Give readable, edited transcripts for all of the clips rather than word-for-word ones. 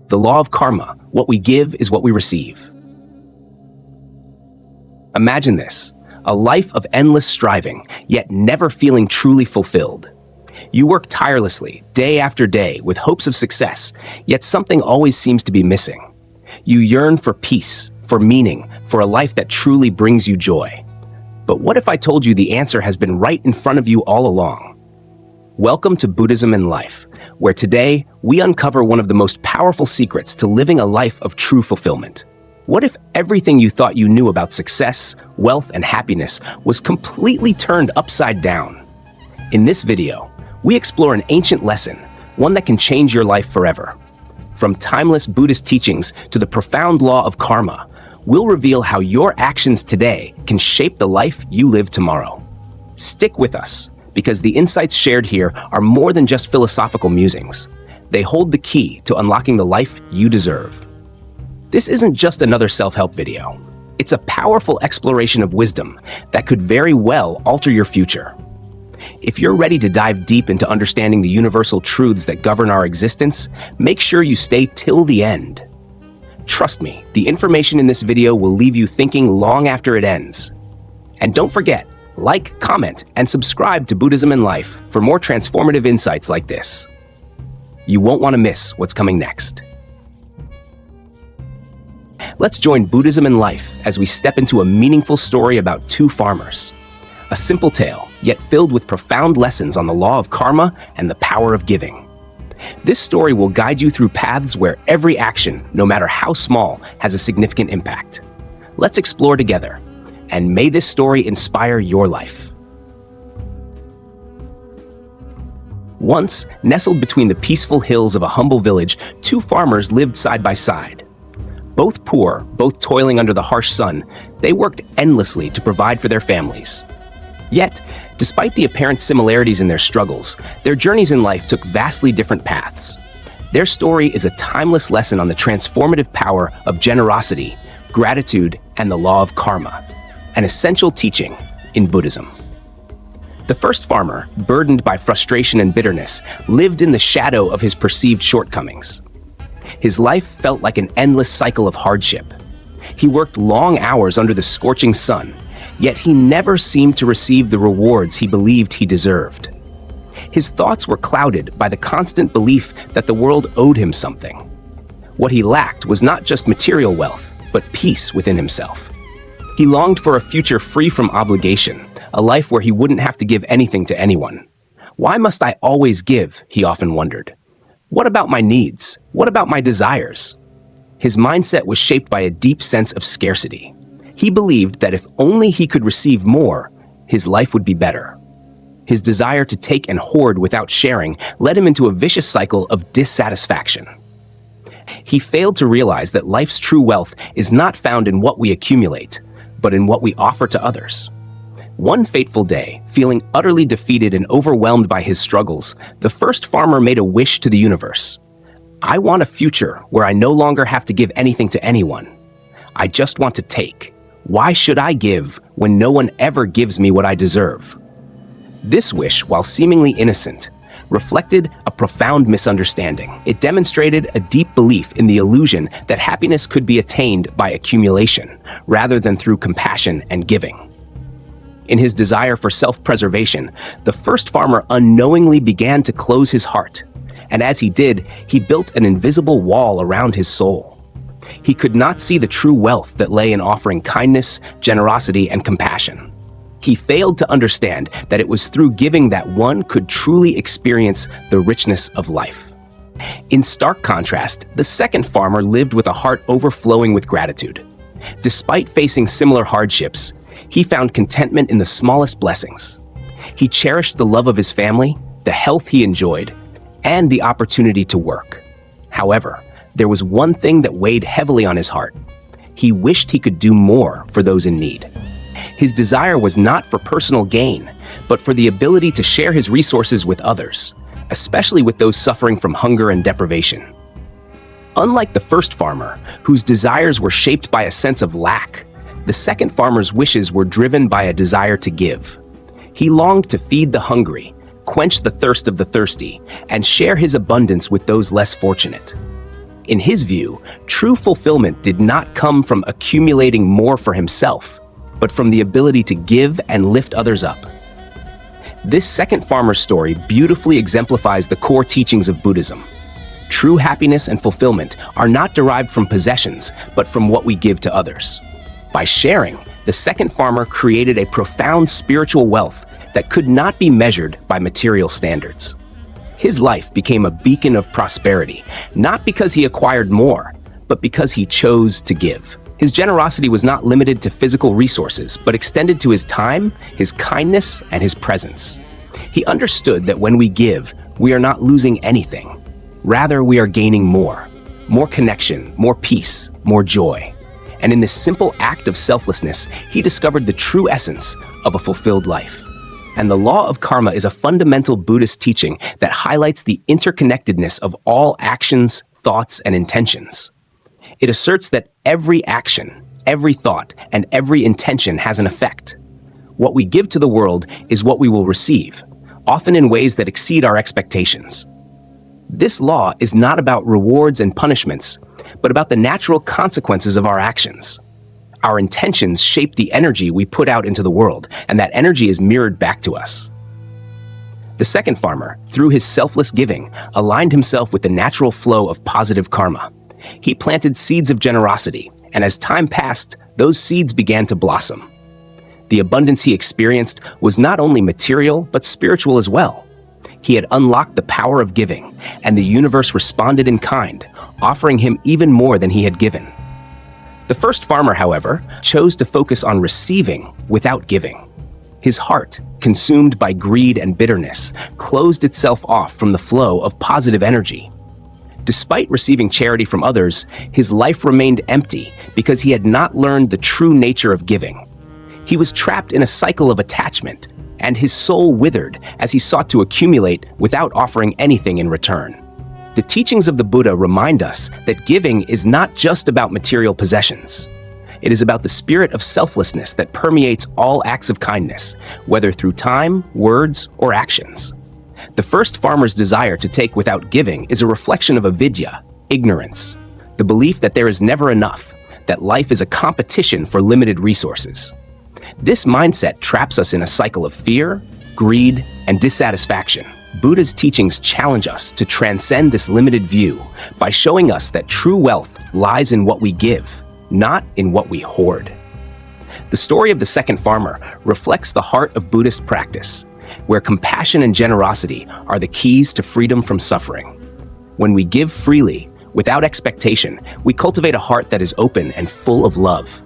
The law of karma: what we give is what we receive. Imagine this: a life of endless striving, yet never feeling truly fulfilled. You work tirelessly, day after day, with hopes of success, yet something always seems to be missing. You yearn for peace, for meaning, for a life that truly brings you joy. But what if I told you the answer has been right in front of you all along? Welcome to Buddhism and Life, where today we uncover one of the most powerful secrets to living a life of true fulfillment. What if everything you thought you knew about success, wealth, and happiness was completely turned upside down? In this video, we explore an ancient lesson, one that can change your life forever. From timeless Buddhist teachings to the profound law of karma, we'll reveal how your actions today can shape the life you live tomorrow. Stick with us, because the insights shared here are more than just philosophical musings. They hold the key to unlocking the life you deserve. This isn't just another self-help video. It's a powerful exploration of wisdom that could very well alter your future. If you're ready to dive deep into understanding the universal truths that govern our existence, make sure you stay till the end. Trust me, the information in this video will leave you thinking long after it ends. And don't forget, like, comment, and subscribe to Buddhism and Life for more transformative insights like this. You won't want to miss what's coming next. Let's join Buddhism and Life as we step into a meaningful story about two farmers. A simple tale, yet filled with profound lessons on the law of karma and the power of giving. This story will guide you through paths where every action, no matter how small, has a significant impact. Let's explore together, and may this story inspire your life. Once, nestled between the peaceful hills of a humble village, two farmers lived side by side. Both poor, both toiling under the harsh sun, they worked endlessly to provide for their families. Yet, despite the apparent similarities in their struggles, their journeys in life took vastly different paths. Their story is a timeless lesson on the transformative power of generosity, gratitude, and the law of karma, an essential teaching in Buddhism. The first farmer, burdened by frustration and bitterness, lived in the shadow of his perceived shortcomings. His life felt like an endless cycle of hardship. He worked long hours under the scorching sun, yet he never seemed to receive the rewards he believed he deserved. His thoughts were clouded by the constant belief that the world owed him something. What he lacked was not just material wealth, but peace within himself. He longed for a future free from obligation, a life where he wouldn't have to give anything to anyone. Why must I always give? He often wondered. What about my needs? What about my desires? His mindset was shaped by a deep sense of scarcity. He believed that if only he could receive more, his life would be better. His desire to take and hoard without sharing led him into a vicious cycle of dissatisfaction. He failed to realize that life's true wealth is not found in what we accumulate, but in what we offer to others. One fateful day, feeling utterly defeated and overwhelmed by his struggles, the first farmer made a wish to the universe. I want a future where I no longer have to give anything to anyone. I just want to take. Why should I give when no one ever gives me what I deserve? This wish, while seemingly innocent, reflected a profound misunderstanding. It demonstrated a deep belief in the illusion that happiness could be attained by accumulation, rather than through compassion and giving. In his desire for self-preservation, the first farmer unknowingly began to close his heart, and as he did, he built an invisible wall around his soul. He could not see the true wealth that lay in offering kindness, generosity, and compassion. He failed to understand that it was through giving that one could truly experience the richness of life. In stark contrast, the second farmer lived with a heart overflowing with gratitude. Despite facing similar hardships, he found contentment in the smallest blessings. He cherished the love of his family, the health he enjoyed, and the opportunity to work. However, there was one thing that weighed heavily on his heart. He wished he could do more for those in need. His desire was not for personal gain, but for the ability to share his resources with others, especially with those suffering from hunger and deprivation. Unlike the first farmer, whose desires were shaped by a sense of lack, the second farmer's wishes were driven by a desire to give. He longed to feed the hungry, quench the thirst of the thirsty, and share his abundance with those less fortunate. In his view, true fulfillment did not come from accumulating more for himself, but from the ability to give and lift others up. This second farmer's story beautifully exemplifies the core teachings of Buddhism. True happiness and fulfillment are not derived from possessions, but from what we give to others. By sharing, the second farmer created a profound spiritual wealth that could not be measured by material standards. His life became a beacon of prosperity, not because he acquired more, but because he chose to give. His generosity was not limited to physical resources, but extended to his time, his kindness, and his presence. He understood that when we give, we are not losing anything. Rather, we are gaining more connection, more peace, more joy. And in this simple act of selflessness, he discovered the true essence of a fulfilled life. And the law of karma is a fundamental Buddhist teaching that highlights the interconnectedness of all actions, thoughts, and intentions. It asserts that every action, every thought, and every intention has an effect. What we give to the world is what we will receive, often in ways that exceed our expectations. This law is not about rewards and punishments, but about the natural consequences of our actions. Our intentions shape the energy we put out into the world, and that energy is mirrored back to us. The second farmer, through his selfless giving, aligned himself with the natural flow of positive karma. He planted seeds of generosity, and as time passed, those seeds began to blossom. The abundance he experienced was not only material, but spiritual as well. He had unlocked the power of giving, and the universe responded in kind, offering him even more than he had given. The first farmer, however, chose to focus on receiving without giving. His heart, consumed by greed and bitterness, closed itself off from the flow of positive energy. Despite receiving charity from others, his life remained empty because he had not learned the true nature of giving. He was trapped in a cycle of attachment, and his soul withered as he sought to accumulate without offering anything in return. The teachings of the Buddha remind us that giving is not just about material possessions. It is about the spirit of selflessness that permeates all acts of kindness, whether through time, words, or actions. The first farmer's desire to take without giving is a reflection of avidya, ignorance, the belief that there is never enough, that life is a competition for limited resources. This mindset traps us in a cycle of fear, greed, and dissatisfaction. Buddha's teachings challenge us to transcend this limited view by showing us that true wealth lies in what we give, not in what we hoard. The story of the second farmer reflects the heart of Buddhist practice, where compassion and generosity are the keys to freedom from suffering. When we give freely, without expectation, we cultivate a heart that is open and full of love.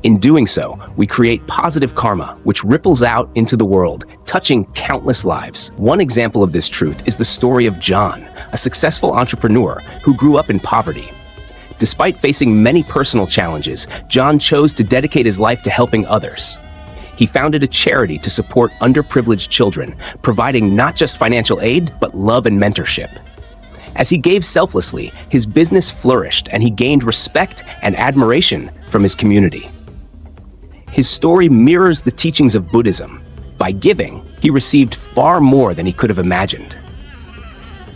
In doing so, we create positive karma, which ripples out into the world, touching countless lives. One example of this truth is the story of John, a successful entrepreneur who grew up in poverty. Despite facing many personal challenges, John chose to dedicate his life to helping others. He founded a charity to support underprivileged children, providing not just financial aid, but love and mentorship. As he gave selflessly, his business flourished and he gained respect and admiration from his community. His story mirrors the teachings of Buddhism. By giving, he received far more than he could have imagined.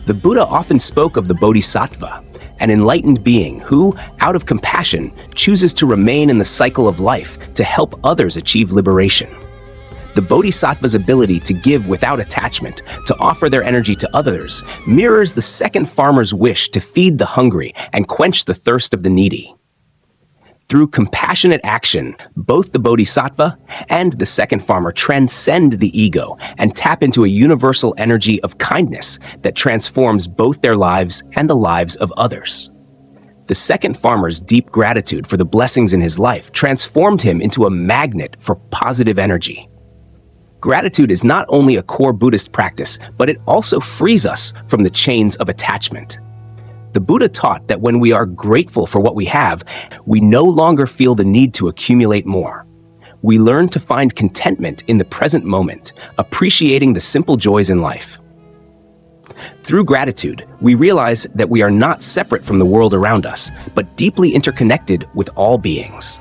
The Buddha often spoke of the Bodhisattva, an enlightened being who, out of compassion, chooses to remain in the cycle of life to help others achieve liberation. The Bodhisattva's ability to give without attachment, to offer their energy to others, mirrors the second farmer's wish to feed the hungry and quench the thirst of the needy. Through compassionate action, both the Bodhisattva and the second farmer transcend the ego and tap into a universal energy of kindness that transforms both their lives and the lives of others. The second farmer's deep gratitude for the blessings in his life transformed him into a magnet for positive energy. Gratitude is not only a core Buddhist practice, but it also frees us from the chains of attachment. The Buddha taught that when we are grateful for what we have, we no longer feel the need to accumulate more. We learn to find contentment in the present moment, appreciating the simple joys in life. Through gratitude, we realize that we are not separate from the world around us, but deeply interconnected with all beings.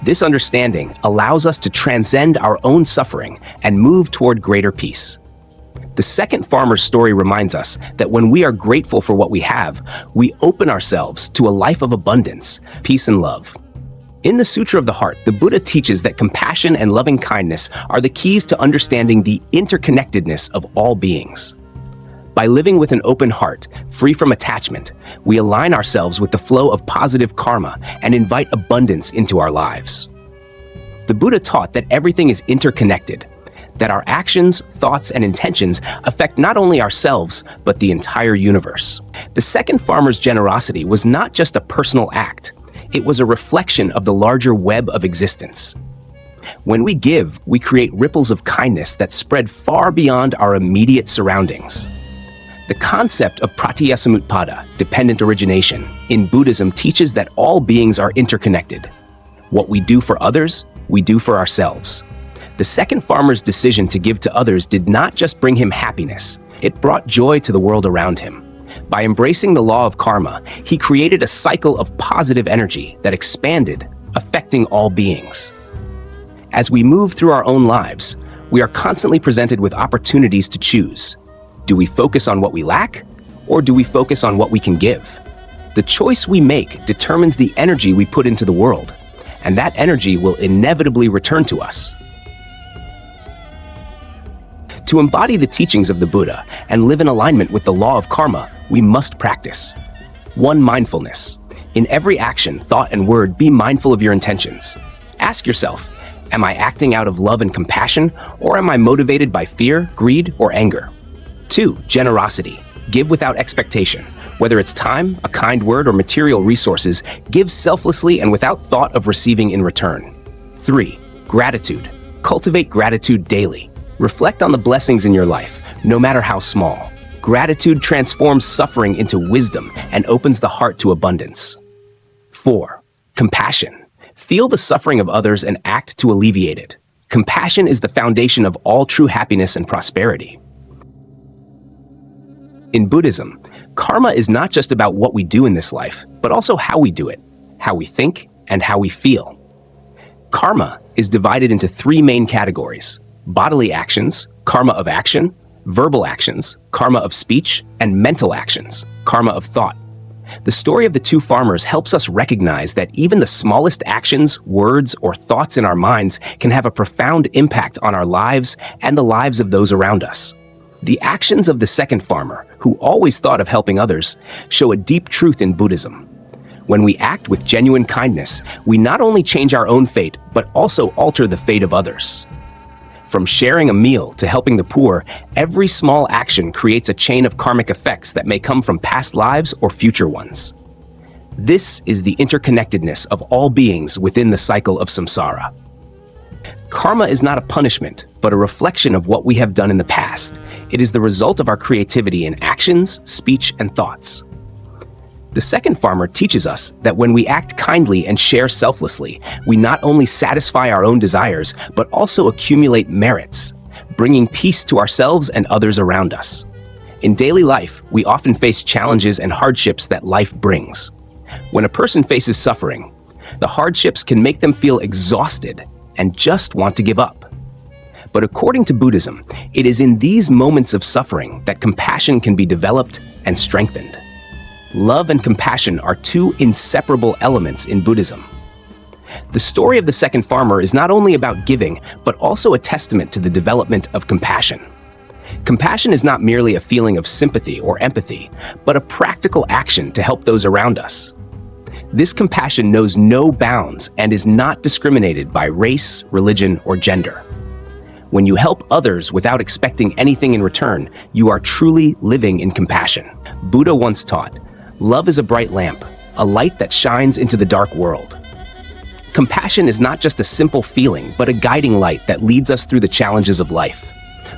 This understanding allows us to transcend our own suffering and move toward greater peace. The second farmer's story reminds us that when we are grateful for what we have, we open ourselves to a life of abundance, peace, and love. In the Sutra of the Heart, the Buddha teaches that compassion and loving kindness are the keys to understanding the interconnectedness of all beings. By living with an open heart, free from attachment, we align ourselves with the flow of positive karma and invite abundance into our lives. The Buddha taught that everything is interconnected, that our actions, thoughts, and intentions affect not only ourselves, but the entire universe. The second farmer's generosity was not just a personal act, it was a reflection of the larger web of existence. When we give, we create ripples of kindness that spread far beyond our immediate surroundings. The concept of pratityasamutpada, dependent origination, in Buddhism teaches that all beings are interconnected. What we do for others, we do for ourselves. The second farmer's decision to give to others did not just bring him happiness, it brought joy to the world around him. By embracing the law of karma, he created a cycle of positive energy that expanded, affecting all beings. As we move through our own lives, we are constantly presented with opportunities to choose. Do we focus on what we lack, or do we focus on what we can give? The choice we make determines the energy we put into the world, and that energy will inevitably return to us. To embody the teachings of the Buddha and live in alignment with the law of karma, we must practice 1. Mindfulness. In every action, thought, and word, be mindful of your intentions. Ask yourself, am I acting out of love and compassion, or am I motivated by fear, greed, or anger? 2. Generosity. Give without expectation. Whether it's time, a kind word, or material resources, give selflessly and without thought of receiving in return. 3. Gratitude. Cultivate gratitude daily. Reflect on the blessings in your life, no matter how small. Gratitude transforms suffering into wisdom and opens the heart to abundance. 4. Compassion. Feel the suffering of others and act to alleviate it. Compassion is the foundation of all true happiness and prosperity. In Buddhism, karma is not just about what we do in this life, but also how we do it, how we think, and how we feel. Karma is divided into 3 main categories: bodily actions, karma of action; verbal actions, karma of speech; and mental actions, karma of thought. The story of the 2 farmers helps us recognize that even the smallest actions, words, or thoughts in our minds can have a profound impact on our lives and the lives of those around us. The actions of the second farmer, who always thought of helping others, show a deep truth in Buddhism. When we act with genuine kindness, we not only change our own fate, but also alter the fate of others. From sharing a meal to helping the poor, every small action creates a chain of karmic effects that may come from past lives or future ones. This is the interconnectedness of all beings within the cycle of samsara. Karma is not a punishment, but a reflection of what we have done in the past. It is the result of our creativity in actions, speech, and thoughts. The second farmer teaches us that when we act kindly and share selflessly, we not only satisfy our own desires, but also accumulate merits, bringing peace to ourselves and others around us. In daily life, we often face challenges and hardships that life brings. When a person faces suffering, the hardships can make them feel exhausted and just want to give up. But according to Buddhism, it is in these moments of suffering that compassion can be developed and strengthened. Love and compassion are 2 inseparable elements in Buddhism. The story of the second farmer is not only about giving, but also a testament to the development of compassion. Compassion is not merely a feeling of sympathy or empathy, but a practical action to help those around us. This compassion knows no bounds and is not discriminated by race, religion, or gender. When you help others without expecting anything in return, you are truly living in compassion. Buddha once taught, "Love is a bright lamp, a light that shines into the dark world." Compassion is not just a simple feeling, but a guiding light that leads us through the challenges of life.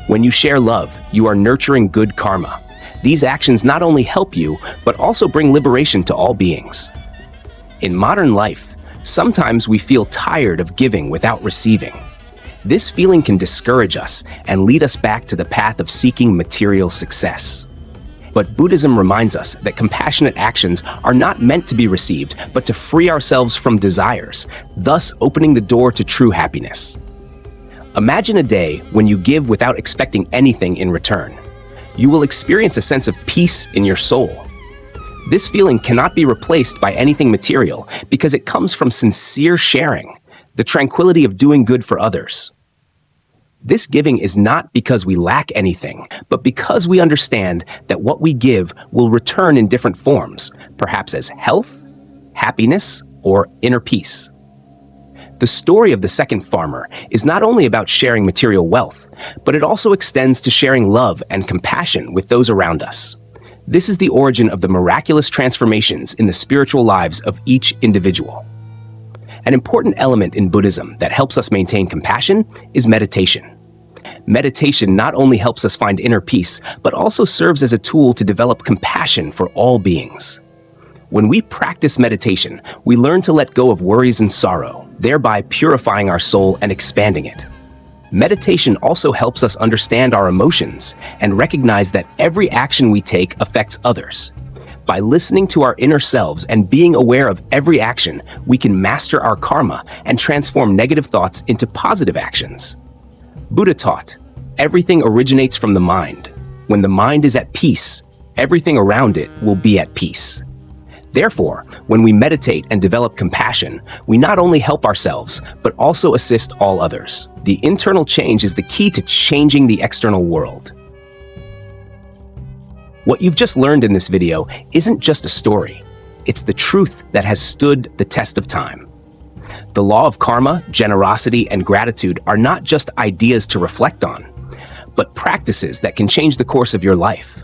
When you share love, you are nurturing good karma. These actions not only help you, but also bring liberation to all beings. In modern life, sometimes we feel tired of giving without receiving. This feeling can discourage us and lead us back to the path of seeking material success. But Buddhism reminds us that compassionate actions are not meant to be received, but to free ourselves from desires, thus opening the door to true happiness. Imagine a day when you give without expecting anything in return. You will experience a sense of peace in your soul. This feeling cannot be replaced by anything material because it comes from sincere sharing, the tranquility of doing good for others. This giving is not because we lack anything, but because we understand that what we give will return in different forms, perhaps as health, happiness, or inner peace. The story of the second farmer is not only about sharing material wealth, but it also extends to sharing love and compassion with those around us. This is the origin of the miraculous transformations in the spiritual lives of each individual. An important element in Buddhism that helps us maintain compassion is meditation. Meditation not only helps us find inner peace, but also serves as a tool to develop compassion for all beings. When we practice meditation, we learn to let go of worries and sorrow, thereby purifying our soul and expanding it. Meditation also helps us understand our emotions and recognize that every action we take affects others. By listening to our inner selves and being aware of every action, we can master our karma and transform negative thoughts into positive actions. Buddha taught, everything originates from the mind. When the mind is at peace, everything around it will be at peace. Therefore, when we meditate and develop compassion, we not only help ourselves, but also assist all others. The internal change is the key to changing the external world. What you've just learned in this video isn't just a story. It's the truth that has stood the test of time. The law of karma, generosity, and gratitude are not just ideas to reflect on, but practices that can change the course of your life.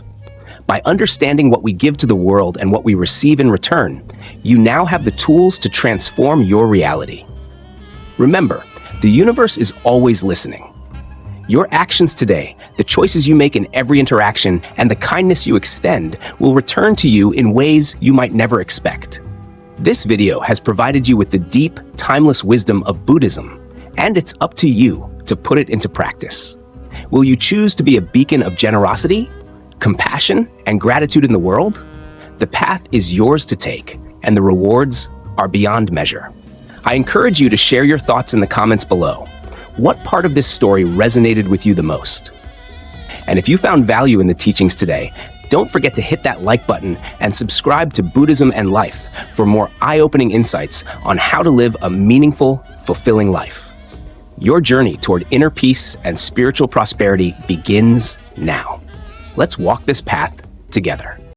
By understanding what we give to the world and what we receive in return, you now have the tools to transform your reality. Remember, the universe is always listening. Your actions today, the choices you make in every interaction, and the kindness you extend will return to you in ways you might never expect. This video has provided you with the deep, timeless wisdom of Buddhism, and it's up to you to put it into practice. Will you choose to be a beacon of generosity, compassion, and gratitude in the world? The path is yours to take, and the rewards are beyond measure. I encourage you to share your thoughts in the comments below. What part of this story resonated with you the most? And if you found value in the teachings today, don't forget to hit that like button and subscribe to Buddhism and Life for more eye-opening insights on how to live a meaningful, fulfilling life. Your journey toward inner peace and spiritual prosperity begins now. Let's walk this path together.